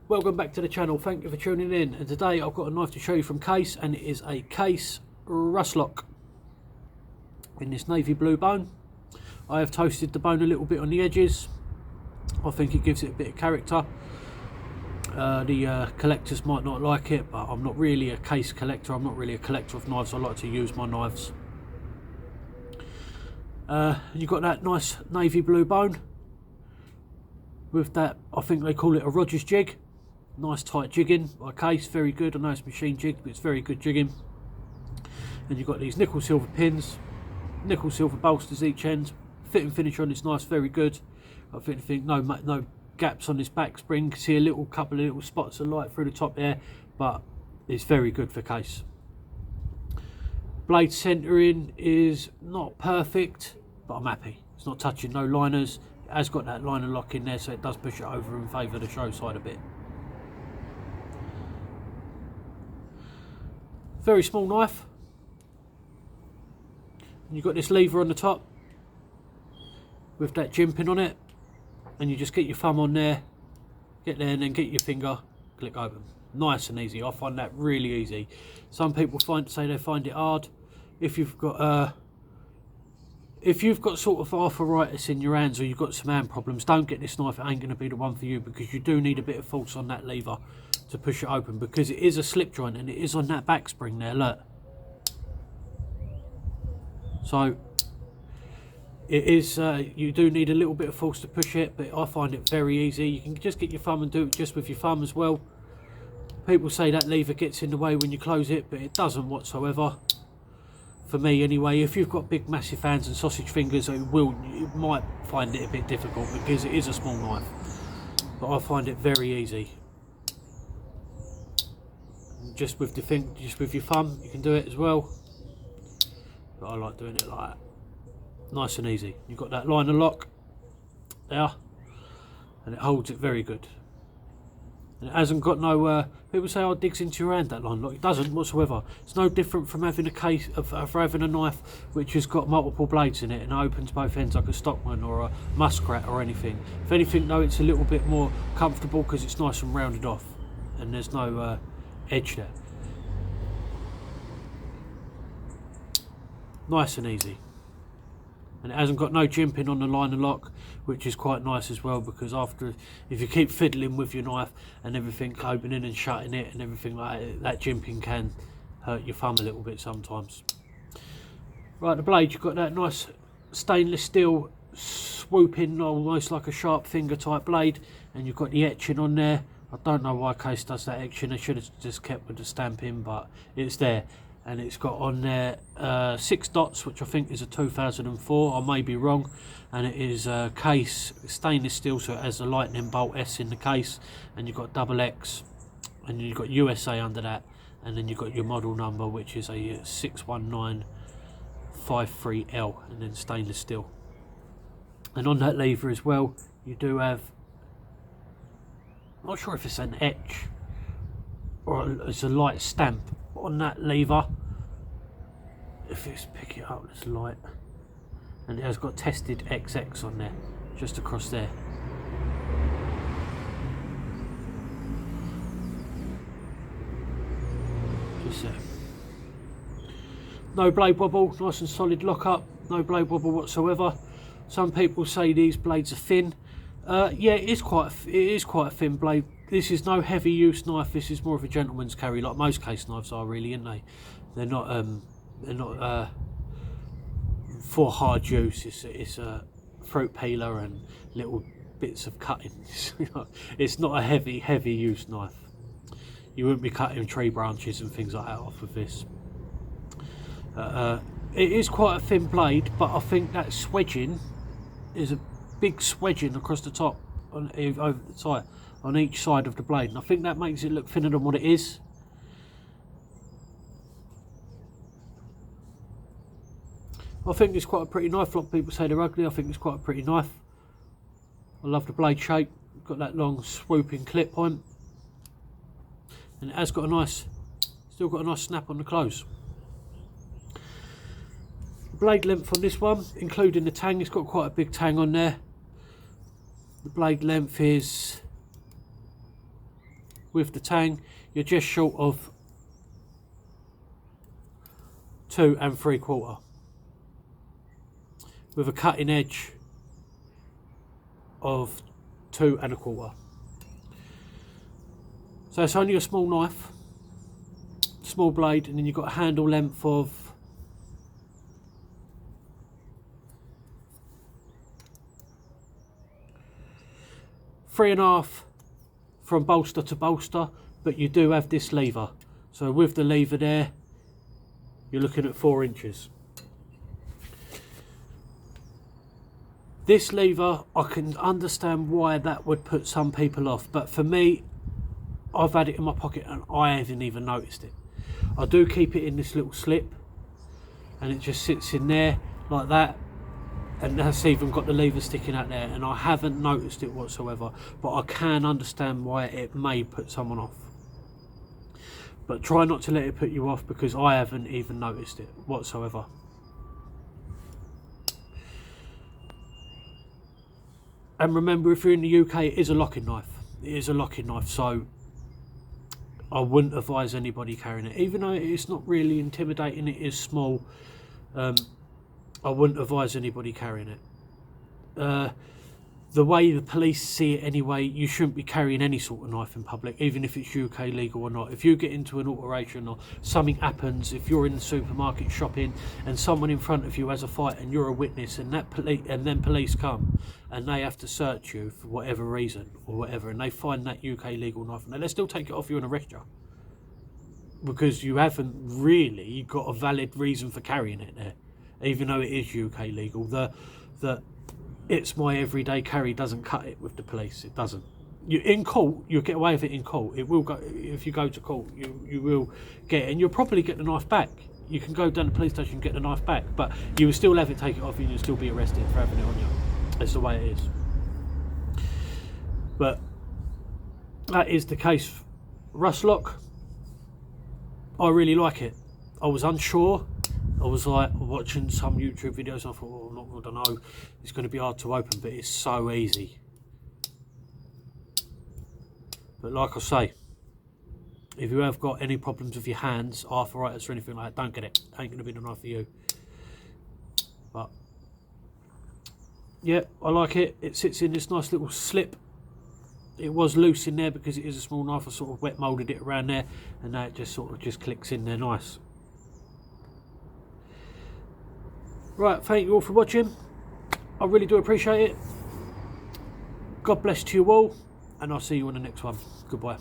Welcome back to the channel, thank you for tuning in, and today I've got a knife to show you from Case, and it is a Case russlock in this navy blue bone. I have toasted the bone a little bit on the edges. I think it gives it a bit of character. The collectors might not like it, but I'm not really a Case collector. I'm not really a collector of knives. I like to use my knives. You've got that nice navy blue bone with that, I think they call it a Rogers jig. Nice tight jigging by Case, very good. I know it's machine jigged, but it's very good jigging. And you've got these nickel silver pins, nickel silver bolsters each end. Fit and finish on this knife, very good. I think no gaps on this back spring. See a couple of little spots of light through the top there, but it's very good for Case. Blade centering is not perfect, but I'm happy. It's not touching no liners. It has got that liner lock in there, so it does push it over in favour of the show side a bit. Very small knife. And you've got this lever on the top with that jimping on it, and you just get your thumb on there, get there, and then get your finger, click open. Nice and easy. I find that really easy. Some people say they find it hard. If you've got sort of arthritis in your hands, or you've got some hand problems, don't get this knife. It ain't going to be the one for you, because you do need a bit of force on that lever to push it open, because it is a slip joint and it is on that back spring there, look. So it is, you do need a little bit of force to push it, but I find it very easy. You can just get your thumb and do it just with your thumb as well. People say that lever gets in the way when you close it, but it doesn't whatsoever. For me anyway. If you've got big massive hands and sausage fingers, you might find it a bit difficult, because it is a small knife, but I find it very easy. Just with your thumb you can do it as well, but I like doing it like that, nice and easy. You've got that liner lock there, and it holds it very good. And it hasn't got no, people say, oh, it digs into your hand, that line lock. It doesn't whatsoever. It's no different from having a case of having a knife which has got multiple blades in it and opens both ends like a Stockman or a Muskrat or anything. If anything though, it's a little bit more comfortable because it's nice and rounded off and there's no edge there. Nice and easy. And it hasn't got no jimping on the liner lock, which is quite nice as well, because if you keep fiddling with your knife and everything, opening and shutting it and everything like that, that jimping can hurt your thumb a little bit sometimes. Right, the blade, you've got that nice stainless steel swooping, almost like a sharp finger type blade, and you've got the etching on there. I don't know why Case does that etching. They should have just kept with the stamping, but it's there. And it's got on there 6 dots, which I think is a 2004, I may be wrong, and it is Case stainless steel, so it has a lightning bolt S in the case, and you've got double X, and you've got USA under that, and then you've got your model number, which is a 61953L, and then stainless steel. And on that lever as well, you do have, I'm not sure if it's an etch or it's a light stamp on that lever. If it's pick it up, it's light, and it has got tested XX on there, just across there. Just there. No blade wobble, nice and solid lock up, no blade wobble whatsoever. Some people say these blades are thin. Yeah, it is quite a thin blade. This is no heavy use knife. This is more of a gentleman's carry, like most Case knives are, really, aren't they? They're not for hard use. It's a fruit peeler and little bits of cutting. It's not a heavy use knife. You wouldn't be cutting tree branches and things like that off of this. It is quite a thin blade, but I think that swedging is a big swedging across the top over the side, on each side of the blade, and I think that makes it look thinner than what it is. I think it's quite a pretty knife. A lot of people say they're ugly. I think it's quite a pretty knife. I love the blade shape. Got that long swooping clip point, and it has got a nice, still got a nice snap on the close. Blade length on this one, including the tang, it's got quite a big tang on there. The blade length is with the tang, you're just short of 2 3/4, with a cutting edge of 2 1/4. So it's only a small knife, small blade, and then you've got a handle length of 3.5 from bolster to bolster, but you do have this lever. So with the lever there, you're looking at 4 inches. This lever, I can understand why that would put some people off, but for me, I've had it in my pocket and I haven't even noticed it. I do keep it in this little slip, and it just sits in there like that, and that's even got the lever sticking out there, and I haven't noticed it whatsoever, but I can understand why it may put someone off. But try not to let it put you off, because I haven't even noticed it whatsoever. And remember, if you're in the UK, it is a locking knife. It is a locking knife, so I wouldn't advise anybody carrying it. Even though it's not really intimidating, it is small, I wouldn't advise anybody carrying it. The way the police see it anyway, you shouldn't be carrying any sort of knife in public, even if it's UK legal or not. If you get into an alteration or something happens, if you're in the supermarket shopping and someone in front of you has a fight and you're a witness, and then police come and they have to search you for whatever reason or whatever, and they find that UK legal knife, and they still take it off you and arrest you, because you haven't really got a valid reason for carrying it there, even though it is UK legal. The it's my everyday carry doesn't cut it with the police. It doesn't. You in court, you'll get away with it in court. It will go if you go to court. You will get it, and you'll probably get the knife back. You can go down to the police station and get the knife back, but you will still have it, take it off you, and you'll still be arrested for having it on you. That's the way it is. But that is the case. Russlock, I really like it. I was unsure. I was like watching some YouTube videos and I thought, oh, I don't know, it's going to be hard to open, but it's so easy. But like I say, if you have got any problems with your hands, arthritis or anything like that, don't get it. It ain't going to be the knife for you. But yeah, I like it. It sits in this nice little slip. It was loose in there because it is a small knife. I sort of wet moulded it around there, and now it just sort of just clicks in there nice. Right, thank you all for watching. I really do appreciate it. God bless to you all, and I'll see you on the next one. Goodbye.